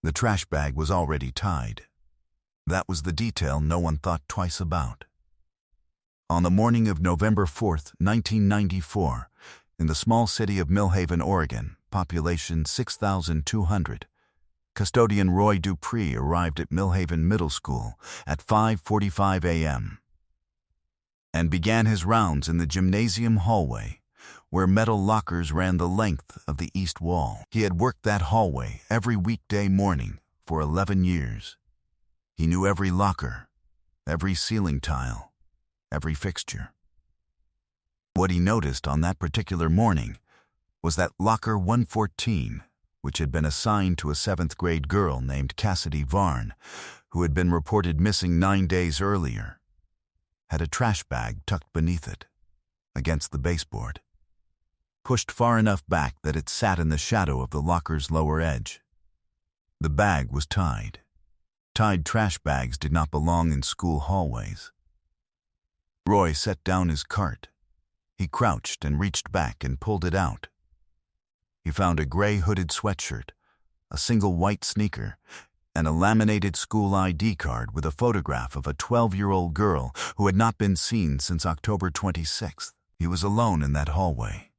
The trash bag was already tied. That was the detail no one thought twice about. On the morning of November 4th, 1994, in the small city of Millhaven, Oregon, population 6,200, custodian Roy Dupree arrived at Millhaven Middle School at 5:45 a.m. and began his rounds in the gymnasium hallway, where metal lockers ran the length of the east wall. He had worked that hallway every weekday morning for 11 years. He knew every locker, every ceiling tile, every fixture. What he noticed on that particular morning was that locker 114, which had been assigned to a 7th grade girl named Cassidy Varn, who had been reported missing 9 days earlier, had a trash bag tucked beneath it, against the baseboard, pushed far enough back that it sat in the shadow of the locker's lower edge. The bag was tied. Tied trash bags did not belong in school hallways. Roy set down his cart. He crouched and reached back and pulled it out. He found a gray hooded sweatshirt, a single white sneaker, and a laminated school ID card with a photograph of a 12-year-old girl who had not been seen since October 26th. He was alone in that hallway.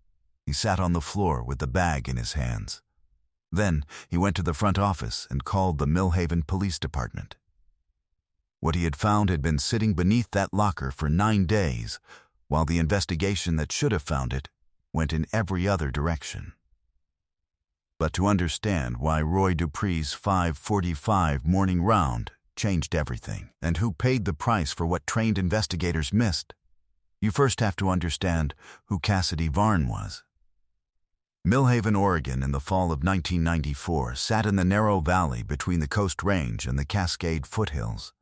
He sat on the floor with the bag in his hands. Then he went to the front office and called the Millhaven Police Department. What he had found had been sitting beneath that locker for 9 days, while the investigation that should have found it went in every other direction. But to understand why Roy Dupree's 5:45 morning round changed everything, and who paid the price for what trained investigators missed, you first have to understand who Cassidy Varn was. Millhaven, Oregon, in the fall of 1994, sat in the narrow valley between the Coast Range and the Cascade foothills.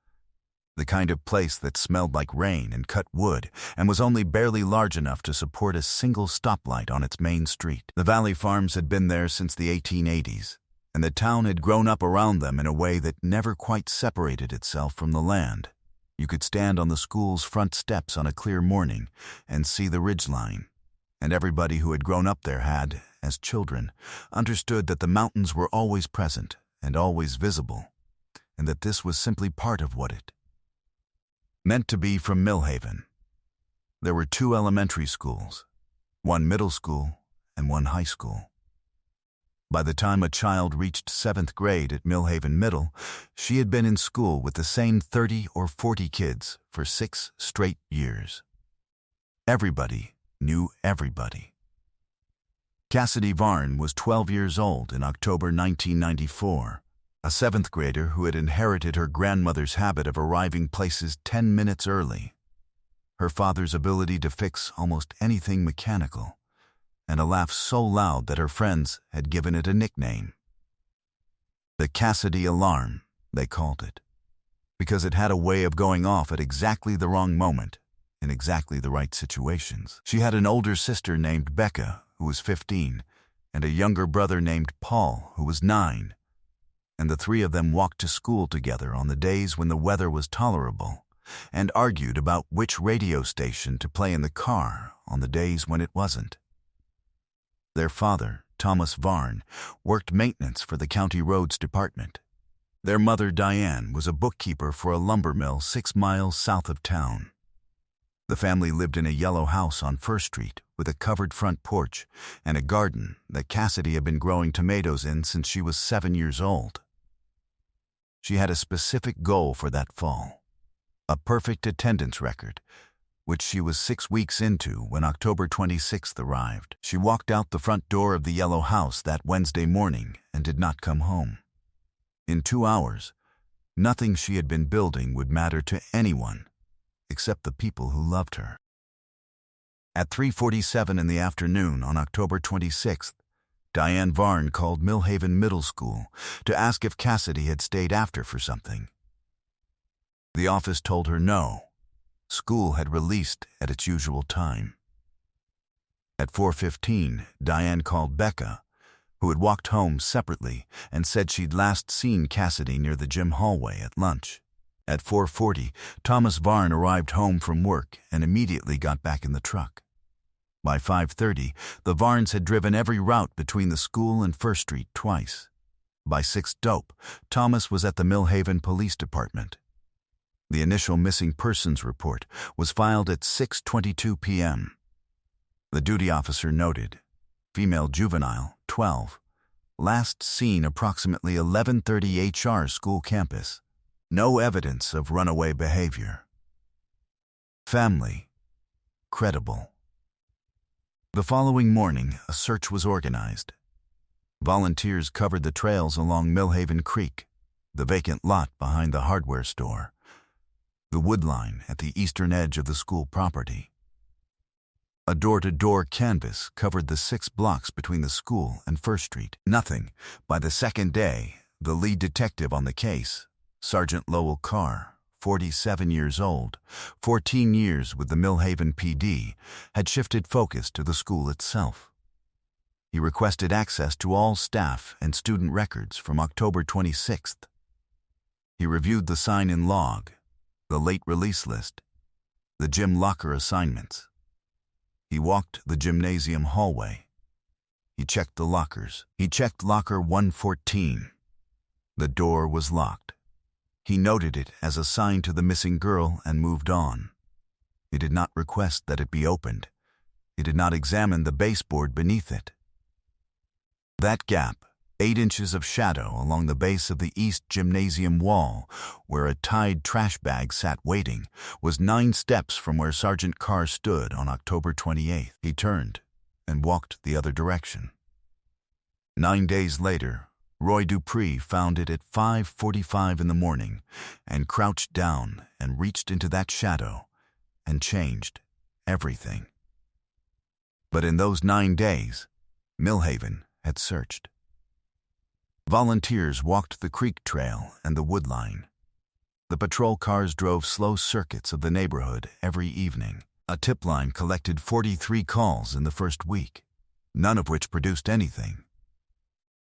The kind of place that smelled like rain and cut wood and was only barely large enough to support a single stoplight on its main street. The valley farms had been there since the 1880s, and the town had grown up around them in a way that never quite separated itself from the land. You could stand on the school's front steps on a clear morning and see the ridgeline, and everybody who had grown up there had, as children, understood that the mountains were always present and always visible, and that this was simply part of what it meant to be from Millhaven. There were 2 elementary schools, 1 middle school and 1 high school. By the time a child reached 7th grade at Millhaven Middle, she had been in school with the same 30 or 40 kids for 6 straight years. Everybody knew everybody. Cassidy Varn was 12 years old in October 1994, a 7th grader who had inherited her grandmother's habit of arriving places 10 minutes early, her father's ability to fix almost anything mechanical, and a laugh so loud that her friends had given it a nickname. The Cassidy alarm, they called it, because it had a way of going off at exactly the wrong moment, in exactly the right situations. She had an older sister named Becca, who was 15, and a younger brother named Paul, who was 9, and the 3 of them walked to school together on the days when the weather was tolerable, and argued about which radio station to play in the car on the days when it wasn't. Their father, Thomas Varn, worked maintenance for the county roads department. Their mother, Diane, was a bookkeeper for a lumber mill 6 miles south of town. The family lived in a yellow house on First Street with a covered front porch and a garden that Cassidy had been growing tomatoes in since she was 7 years old. She had a specific goal for that fall, a perfect attendance record, which she was 6 weeks into when October 26th arrived. She walked out the front door of the yellow house that Wednesday morning and did not come home. In 2 hours, nothing she had been building would matter to anyone except the people who loved her. At 3:47 in the afternoon on October 26th, Diane Varn called Millhaven Middle School to ask if Cassidy had stayed after for something. The office told her no. School had released at its usual time. At 4:15, Diane called Becca, who had walked home separately and said she'd last seen Cassidy near the gym hallway at lunch. At 4:40, Thomas Varn arrived home from work and immediately got back in the truck. By 5:30, the Varns had driven every route between the school and First Street twice. By 6 dope, Thomas was at the Millhaven Police Department. The initial missing persons report was filed at 6:22 p.m. The duty officer noted, female juvenile, 12, last seen approximately 11:30 HR school campus. No evidence of runaway behavior. Family, credible. The following morning, a search was organized. Volunteers covered the trails along Millhaven Creek, the vacant lot behind the hardware store, the wood line at the eastern edge of the school property. A door-to-door canvass covered the 6 blocks between the school and First Street. Nothing. By the second day, the lead detective on the case, Sergeant Lowell Carr, 47 years old, 14 years with the Millhaven PD, had shifted focus to the school itself. He requested access to all staff and student records from October 26th. He reviewed the sign-in log, the late release list, the gym locker assignments. He walked the gymnasium hallway. He checked the lockers. He checked locker 114. The door was locked. He noted it as a sign to the missing girl and moved on. He did not request that it be opened. He did not examine the baseboard beneath it. That gap, 8 inches of shadow along the base of the east gymnasium wall, where a tied trash bag sat waiting, was 9 steps from where Sergeant Carr stood on October 28th. He turned and walked the other direction. 9 days later, Roy Dupree found it at 5:45 in the morning and crouched down and reached into that shadow and changed everything. But in those 9 days, Millhaven had searched. Volunteers walked the creek trail and the wood line. The patrol cars drove slow circuits of the neighborhood every evening. A tip line collected 43 calls in the first week, none of which produced anything.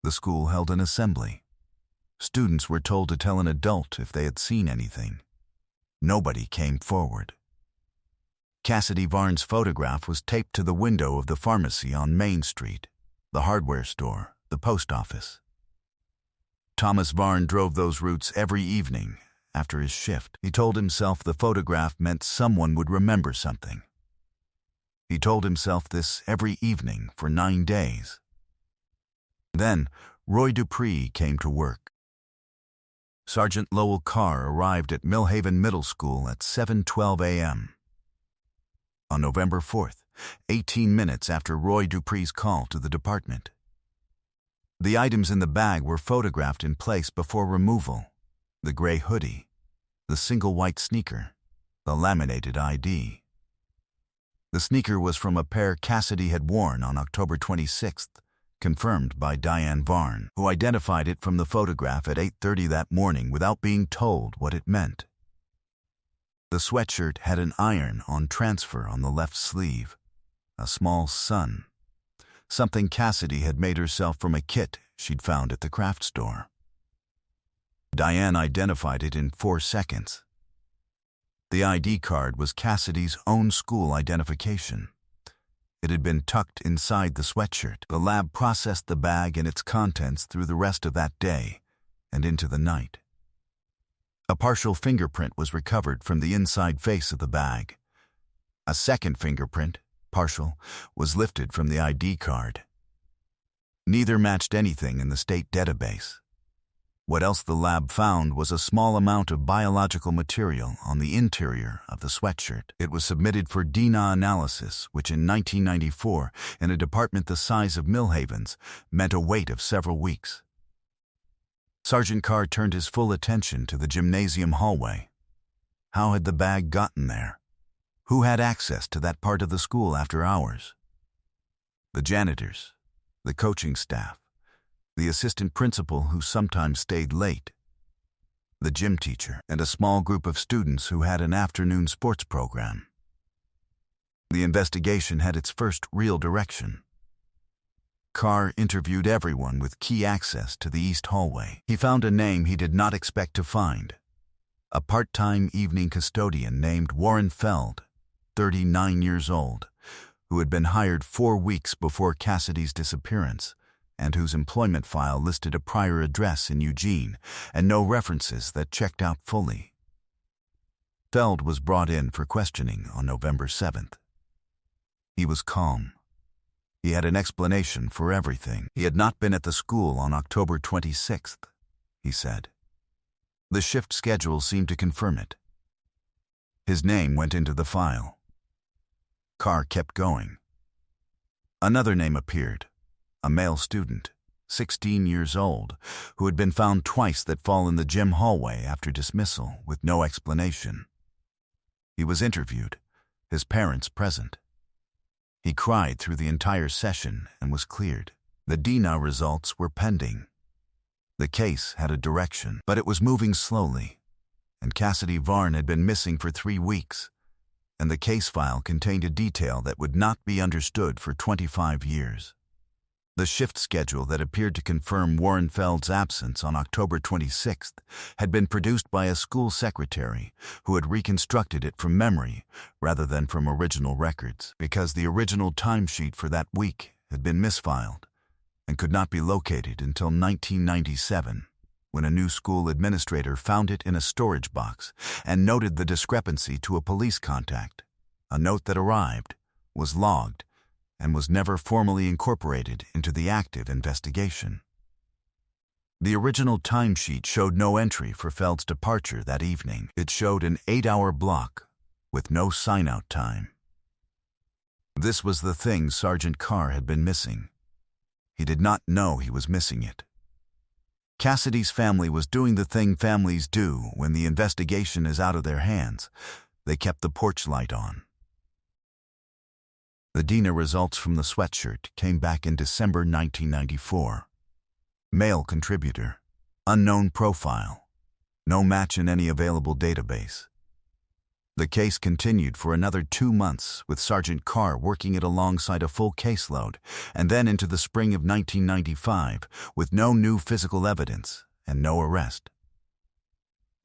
The school held an assembly. Students were told to tell an adult if they had seen anything. Nobody came forward. Cassidy Varn's photograph was taped to the window of the pharmacy on Main Street, the hardware store, the post office. Thomas Varn drove those routes every evening after his shift. He told himself the photograph meant someone would remember something. He told himself this every evening for 9 days. Then, Roy Dupree came to work. Sergeant Lowell Carr arrived at Millhaven Middle School at 7:12 a.m. On November 4th, 18 minutes after Roy Dupree's call to the department. The items in the bag were photographed in place before removal: the gray hoodie, the single white sneaker, the laminated ID. The sneaker was from a pair Cassidy had worn on October 26th, confirmed by Diane Varn, who identified it from the photograph at 8:30 that morning without being told what it meant. The sweatshirt had an iron on transfer on the left sleeve, a small sun, something Cassidy had made herself from a kit she'd found at the craft store. Diane identified it in 4 seconds. The ID card was Cassidy's own school identification. It had been tucked inside the sweatshirt. The lab processed the bag and its contents through the rest of that day and into the night. A partial fingerprint was recovered from the inside face of the bag. A second fingerprint, partial, was lifted from the ID card. Neither matched anything in the state database. What else the lab found was a small amount of biological material on the interior of the sweatshirt. It was submitted for DNA analysis, which in 1994, in a department the size of Millhaven's, meant a wait of several weeks. Sergeant Carr turned his full attention to the gymnasium hallway. How had the bag gotten there? Who had access to that part of the school after hours? The janitors, the coaching staff, the assistant principal who sometimes stayed late, the gym teacher, and a small group of students who had an afternoon sports program. The investigation had its first real direction. Carr interviewed everyone with key access to the east hallway. He found a name he did not expect to find: a part-time evening custodian named Warren Feld, 39 years old, who had been hired 4 weeks before Cassidy's disappearance and whose employment file listed a prior address in Eugene and no references that checked out fully. Feld was brought in for questioning on November 7th. He was calm. He had an explanation for everything. He had not been at the school on October 26th, he said. The shift schedule seemed to confirm it. His name went into the file. Carr kept going. Another name appeared, a male student, 16 years old, who had been found twice that fall in the gym hallway after dismissal with no explanation. He was interviewed, his parents present. He cried through the entire session and was cleared. The DNA results were pending. The case had a direction, but it was moving slowly, and Cassidy Varn had been missing for 3 weeks, and the case file contained a detail that would not be understood for 25 years. The shift schedule that appeared to confirm Warren Feld's absence on October 26th had been produced by a school secretary who had reconstructed it from memory rather than from original records, because the original timesheet for that week had been misfiled and could not be located until 1997, when a new school administrator found it in a storage box and noted the discrepancy to a police contact. A note that arrived, was logged, and was never formally incorporated into the active investigation. The original timesheet showed no entry for Feld's departure that evening. It showed an 8-hour block with no sign-out time. This was the thing Sergeant Carr had been missing. He did not know he was missing it. Cassidy's family was doing the thing families do when the investigation is out of their hands. They kept the porch light on. The DNA results from the sweatshirt came back in December 1994. Male contributor. Unknown profile. No match in any available database. The case continued for another 2 months, with Sergeant Carr working it alongside a full caseload, and then into the spring of 1995, with no new physical evidence and no arrest.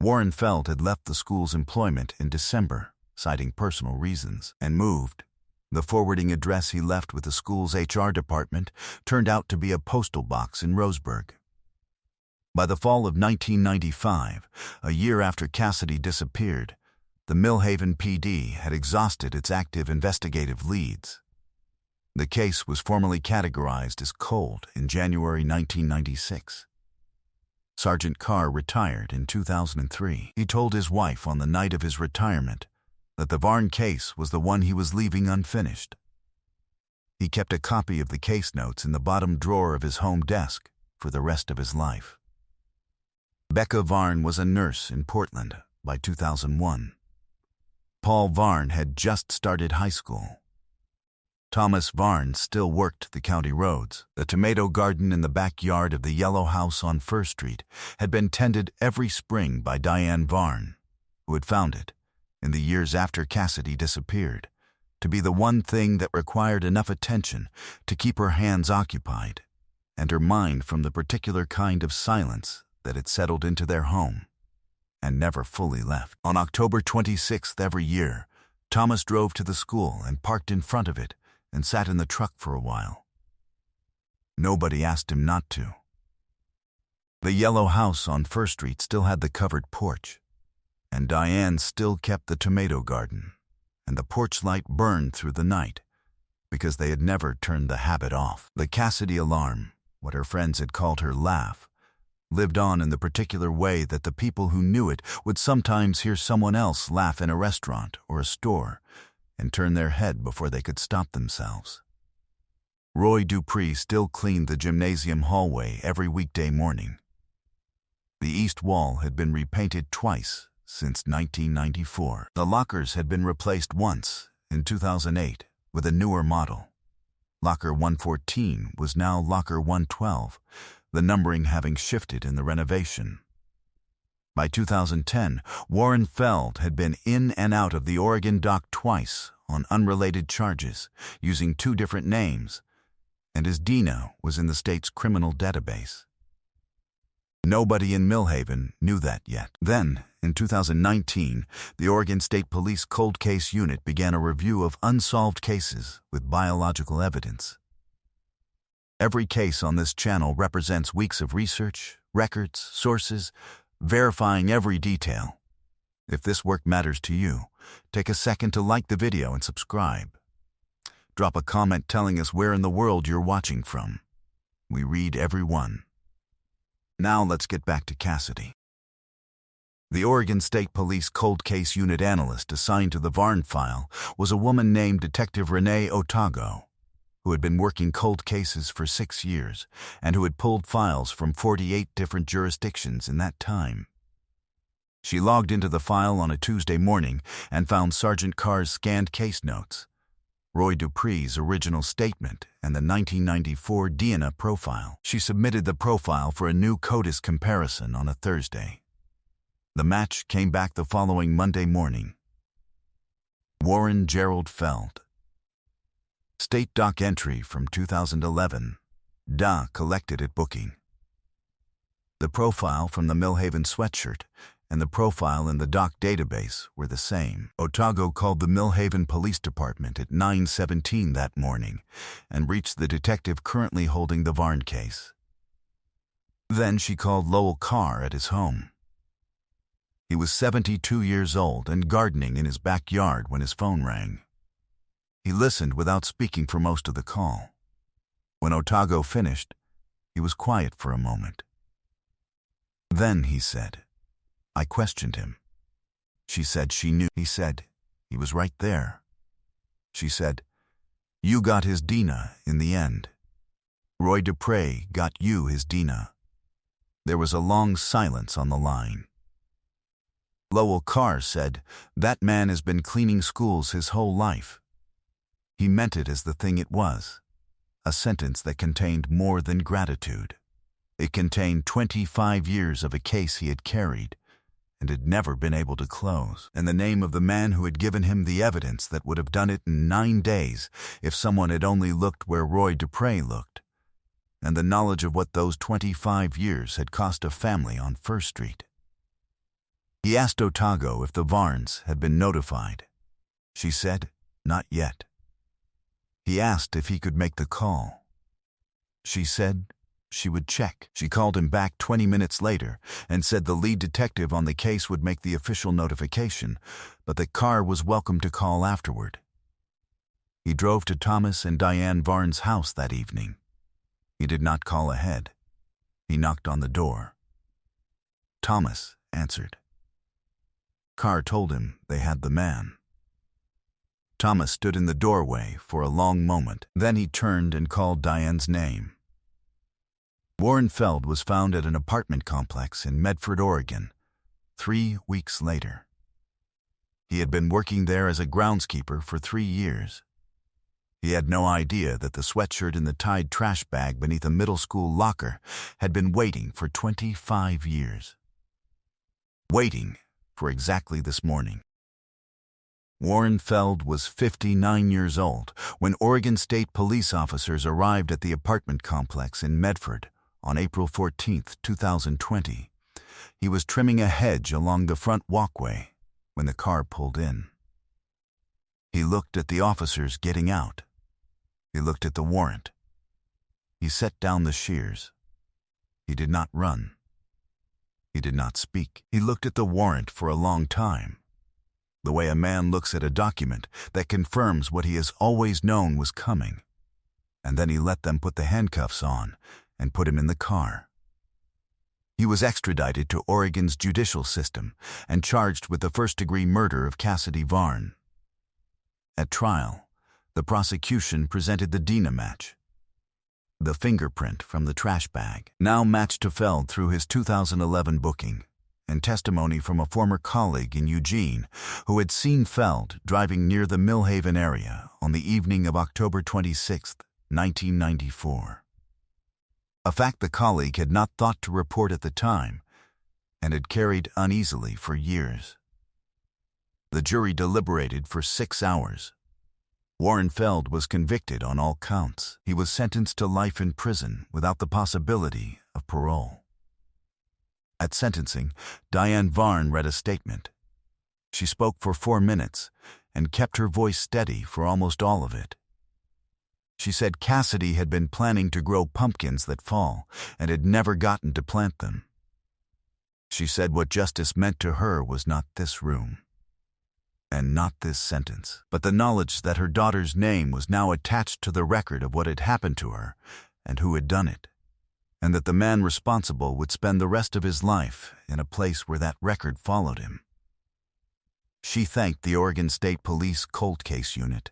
Warren Feld had left the school's employment in December, citing personal reasons, and moved. The forwarding address he left with the school's HR department turned out to be a postal box in Roseburg. By the fall of 1995, a year after Cassidy disappeared, the Millhaven PD had exhausted its active investigative leads. The case was formally categorized as cold in January 1996. Sergeant Carr retired in 2003. He told his wife on the night of his retirement that the Varn case was the one he was leaving unfinished. He kept a copy of the case notes in the bottom drawer of his home desk for the rest of his life. Becca Varn was a nurse in Portland by 2001. Paul Varn had just started high school. Thomas Varn still worked the county roads. The tomato garden in the backyard of the yellow house on First Street had been tended every spring by Diane Varn, who had found it, in the years after Cassidy disappeared, to be the one thing that required enough attention to keep her hands occupied and her mind from the particular kind of silence that had settled into their home and never fully left. On October 26th every year, Thomas drove to the school and parked in front of it and sat in the truck for a while. Nobody asked him not to. The yellow house on First Street still had the covered porch, and Diane still kept the tomato garden, and the porch light burned through the night, because they had never turned the habit off. The Cassidy alarm, what her friends had called her laugh, lived on in the particular way that the people who knew it would sometimes hear someone else laugh in a restaurant or a store and turn their head before they could stop themselves. Roy Dupree still cleaned the gymnasium hallway every weekday morning. The east wall had been repainted twice since 1994. The lockers had been replaced once, in 2008, with a newer model. Locker 114 was now Locker 112, the numbering having shifted in the renovation. By 2010, Warren Feld had been in and out of the Oregon dock twice on unrelated charges, using 2 different names, and his DNA was in the state's criminal database. Nobody in Millhaven knew that yet. Then, in 2019, the Oregon State Police Cold Case Unit began a review of unsolved cases with biological evidence. Every case on this channel represents weeks of research, records, sources, verifying every detail. If this work matters to you, take a second to like the video and subscribe. Drop a comment telling us where in the world you're watching from. We read every one. Now let's get back to Cassidy. The Oregon State Police Cold Case Unit analyst assigned to the Varn file was a woman named Detective Renee Otago, who had been working cold cases for 6 years and who had pulled files from 48 different jurisdictions in that time. She logged into the file on a Tuesday morning and found Sergeant Carr's scanned case notes, Roy Dupree's original statement, and the 1994 DNA profile. She submitted the profile for a new CODIS comparison on a Thursday. The match came back the following Monday morning. Warren Gerald Feld. State doc entry from 2011. DA collected at booking. The profile from the Millhaven sweatshirt and the profile in the doc database were the same. Otago called the Millhaven Police Department at 9:17 that morning and reached the detective currently holding the Varn case. Then she called Lowell Carr at his home. He was 72 years old and gardening in his backyard when his phone rang. He listened without speaking for most of the call. When Otago finished, he was quiet for a moment. Then he said, "I questioned him." She said she knew. He said, "He was right there." She said, "You got his DNA in the end. Roy Dupree got you his DNA." There was a long silence on the line. Lowell Carr said, "That man has been cleaning schools his whole life." He meant it as the thing it was, a sentence that contained more than gratitude. It contained 25 years of a case he had carried and had never been able to close, and the name of the man who had given him the evidence that would have done it in 9 days if someone had only looked where Roy Dupree looked, and the knowledge of what those 25 years had cost a family on First Street. He asked Otago if the Varns had been notified. She said, "Not yet." He asked if he could make the call. She said she would check. She called him back 20 minutes later and said the lead detective on the case would make the official notification, but that Carr was welcome to call afterward. He drove to Thomas and Diane Varn's house that evening. He did not call ahead. He knocked on the door. Thomas answered. Carr told him they had the man. Thomas stood in the doorway for a long moment. Then he turned and called Diane's name. Warren Feld was found at an apartment complex in Medford, Oregon, 3 weeks later. He had been working there as a groundskeeper for 3 years. He had no idea that the sweatshirt in the Tide trash bag beneath a middle school locker had been waiting for 25 years. Waiting for exactly this morning. Warren Feld was 59 years old when Oregon State police officers arrived at the apartment complex in Medford on April 14, 2020. He was trimming a hedge along the front walkway when the car pulled in. He looked at the officers getting out. He looked at the warrant. He set down the shears. He did not run. He did not speak. He looked at the warrant for a long time, the way a man looks at a document that confirms what he has always known was coming. And then he let them put the handcuffs on and put him in the car. He was extradited to Oregon's judicial system and charged with the first-degree murder of Cassidy Varn. At trial, the prosecution presented the DNA match. The fingerprint from the trash bag now matched to Feld through his 2011 booking, and testimony from a former colleague in Eugene who had seen Feld driving near the Millhaven area on the evening of October 26, 1994. A fact the colleague had not thought to report at the time and had carried uneasily for years. The jury deliberated for 6 hours. Warren Feld was convicted on all counts. He was sentenced to life in prison without the possibility of parole. At sentencing, Diane Varn read a statement. She spoke for 4 minutes and kept her voice steady for almost all of it. She said Cassidy had been planning to grow pumpkins that fall and had never gotten to plant them. She said what justice meant to her was not this room, and not this sentence, but the knowledge that her daughter's name was now attached to the record of what had happened to her and who had done it, and that the man responsible would spend the rest of his life in a place where that record followed him. She thanked the Oregon State Police Cold Case Unit.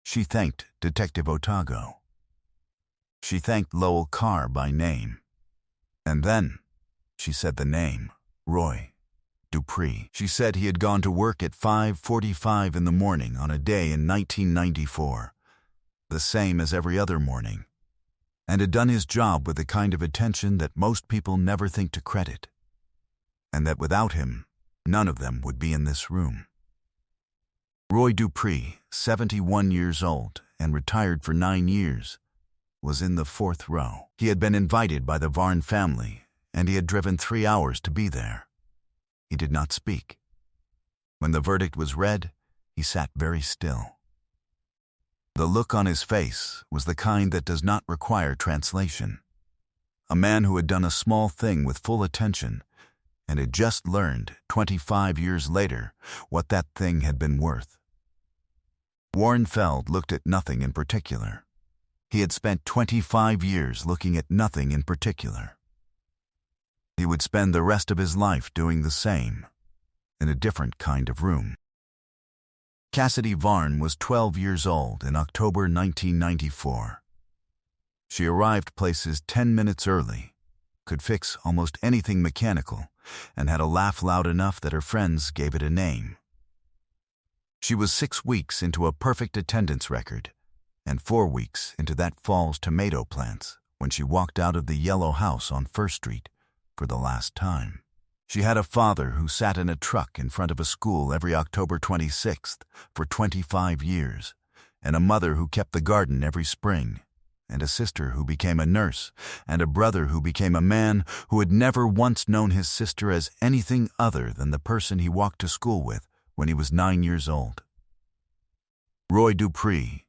She thanked Detective Otago. She thanked Lowell Carr by name. And then she said the name, Roy Dupree. She said he had gone to work at 5:45 in the morning on a day in 1994, the same as every other morning, and had done his job with the kind of attention that most people never think to credit, and that without him, none of them would be in this room. Roy Dupree, 71 years old and retired for 9 years, was in the 4th row. He had been invited by the Varn family, and he had driven 3 hours to be there. He did not speak. When the verdict was read, he sat very still. The look on his face was the kind that does not require translation. A man who had done a small thing with full attention and had just learned, 25 years later, what that thing had been worth. Warren Feld looked at nothing in particular. He had spent 25 years looking at nothing in particular. He would spend the rest of his life doing the same, in a different kind of room. Cassidy Varn was 12 years old in October 1994. She arrived places 10 minutes early, could fix almost anything mechanical, and had a laugh loud enough that her friends gave it a name. She was 6 weeks into a perfect attendance record, and 4 weeks into that fall's tomato plants when she walked out of the yellow house on First Street for the last time. She had a father who sat in a truck in front of a school every October 26th for 25 years, and a mother who kept the garden every spring, and a sister who became a nurse, and a brother who became a man who had never once known his sister as anything other than the person he walked to school with when he was 9 years old. Roy Dupree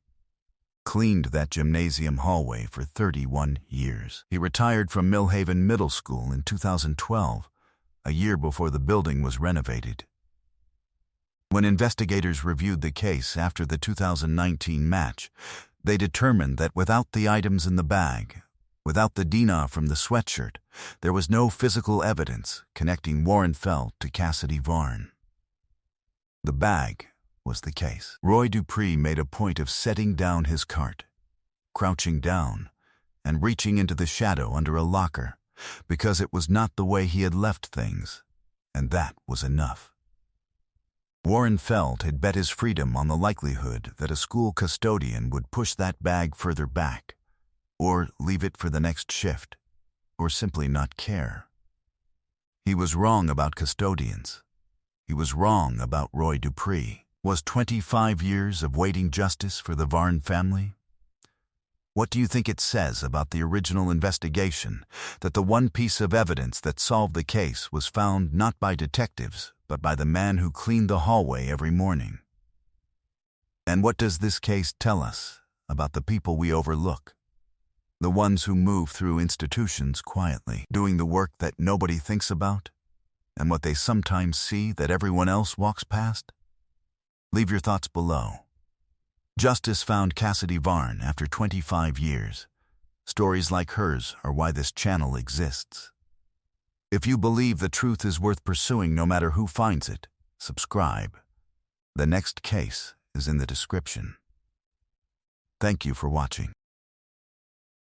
cleaned that gymnasium hallway for 31 years. He retired from Millhaven Middle School in 2012, a year before the building was renovated. When investigators reviewed the case after the 2019 match, they determined that without the items in the bag, without the DNA from the sweatshirt, there was no physical evidence connecting Warren Feld to Cassidy Varn. The bag was the case. Roy Dupree made a point of setting down his cart, crouching down, and reaching into the shadow under a locker, because it was not the way he had left things, and that was enough. Warren Feld had bet his freedom on the likelihood that a school custodian would push that bag further back, or leave it for the next shift, or simply not care. He was wrong about custodians. He was wrong about Roy Dupree. Was 25 years of waiting justice for the Varn family? What do you think it says about the original investigation, that the one piece of evidence that solved the case was found not by detectives, but by the man who cleaned the hallway every morning? And what does this case tell us about the people we overlook? The ones who move through institutions quietly, doing the work that nobody thinks about, and what they sometimes see that everyone else walks past? Leave your thoughts below. Justice found Cassidy Varn after 25 years. Stories like hers are why this channel exists. If you believe the truth is worth pursuing no matter who finds it, subscribe. The next case is in the description. Thank you for watching.